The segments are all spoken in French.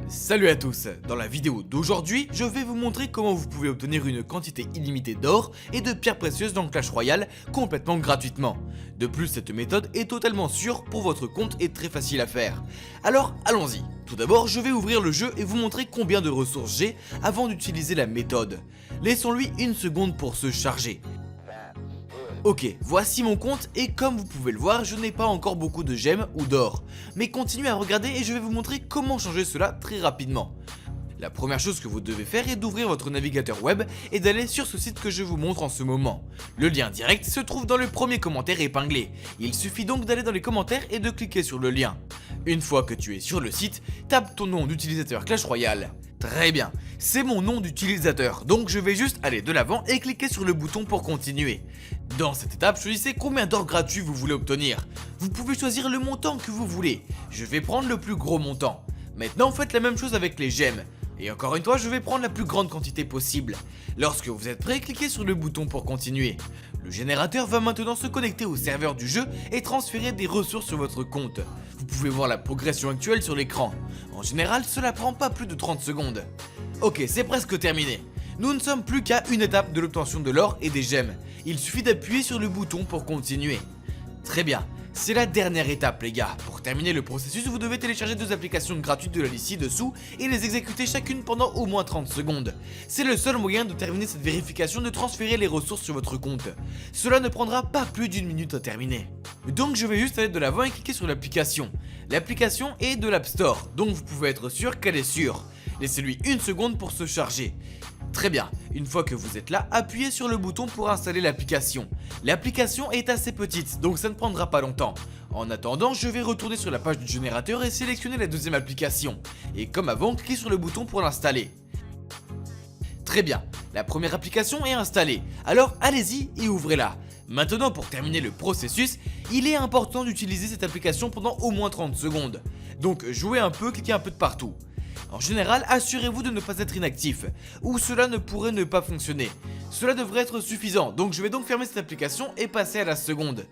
Salut à tous, dans la vidéo d'aujourd'hui, je vais vous montrer comment vous pouvez obtenir une quantité illimitée d'or et de pierres précieuses dans Clash Royale complètement gratuitement. De plus, cette méthode est totalement sûre pour votre compte et très facile à faire. Alors allons-y. Tout d'abord, je vais ouvrir le jeu et vous montrer combien de ressources j'ai avant d'utiliser la méthode. Laissons-lui une seconde pour se charger. Ok, voici mon compte et comme vous pouvez le voir, je n'ai pas encore beaucoup de gemmes ou d'or. Mais continuez à regarder et je vais vous montrer comment changer cela très rapidement. La première chose que vous devez faire est d'ouvrir votre navigateur web et d'aller sur ce site que je vous montre en ce moment. Le lien direct se trouve dans le premier commentaire épinglé. Il suffit donc d'aller dans les commentaires et de cliquer sur le lien. Une fois que tu es sur le site, tape ton nom d'utilisateur Clash Royale. Très bien, c'est mon nom d'utilisateur, donc je vais juste aller de l'avant et cliquer sur le bouton pour continuer. Dans cette étape, choisissez combien d'or gratuit vous voulez obtenir. Vous pouvez choisir le montant que vous voulez. Je vais prendre le plus gros montant. Maintenant, faites la même chose avec les gemmes. Et encore une fois, je vais prendre la plus grande quantité possible. Lorsque vous êtes prêt, cliquez sur le bouton pour continuer. Le générateur va maintenant se connecter au serveur du jeu et transférer des ressources sur votre compte. Vous pouvez voir la progression actuelle sur l'écran. En général, cela prend pas plus de 30 secondes. Ok, c'est presque terminé. Nous ne sommes plus qu'à une étape de l'obtention de l'or et des gemmes. Il suffit d'appuyer sur le bouton pour continuer. Très bien. C'est la dernière étape les gars. Pour terminer le processus, vous devez télécharger deux applications gratuites de la liste ci-dessous et les exécuter chacune pendant au moins 30 secondes. C'est le seul moyen de terminer cette vérification de transférer les ressources sur votre compte. Cela ne prendra pas plus d'une minute à terminer. Donc je vais juste aller de l'avant et cliquer sur l'application. L'application est de l'App Store, donc vous pouvez être sûr qu'elle est sûre. Laissez-lui une seconde pour se charger. Très bien, une fois que vous êtes là, appuyez sur le bouton pour installer l'application. L'application est assez petite, donc ça ne prendra pas longtemps. En attendant, je vais retourner sur la page du générateur et sélectionner la deuxième application. Et comme avant, cliquez sur le bouton pour l'installer. Très bien, la première application est installée, alors allez-y et ouvrez-la. Maintenant, pour terminer le processus, il est important d'utiliser cette application pendant au moins 30 secondes. Donc jouez un peu, cliquez un peu de partout. En général, assurez-vous de ne pas être inactif, ou cela ne pourrait ne pas fonctionner. Cela devrait être suffisant, donc je vais donc fermer cette application et passer à la seconde.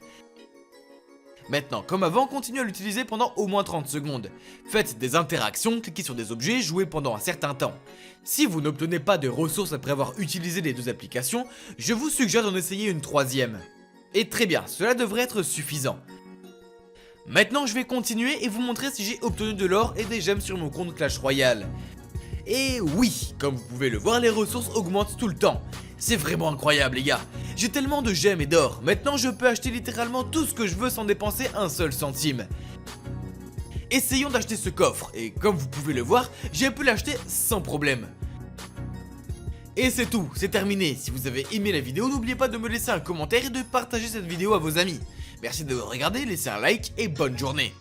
Maintenant, comme avant, continuez à l'utiliser pendant au moins 30 secondes. Faites des interactions, cliquez sur des objets, jouez pendant un certain temps. Si vous n'obtenez pas de ressources après avoir utilisé les deux applications, je vous suggère d'en essayer une troisième. Et très bien, cela devrait être suffisant. Maintenant je vais continuer et vous montrer si j'ai obtenu de l'or et des gemmes sur mon compte Clash Royale. Et oui, comme vous pouvez le voir, les ressources augmentent tout le temps. C'est vraiment incroyable les gars. J'ai tellement de gemmes et d'or, maintenant je peux acheter littéralement tout ce que je veux sans dépenser un seul centime. Essayons d'acheter ce coffre, et comme vous pouvez le voir, j'ai pu l'acheter sans problème. Et c'est tout, c'est terminé. Si vous avez aimé la vidéo, n'oubliez pas de me laisser un commentaire et de partager cette vidéo à vos amis. Merci de regarder, laissez un like et bonne journée.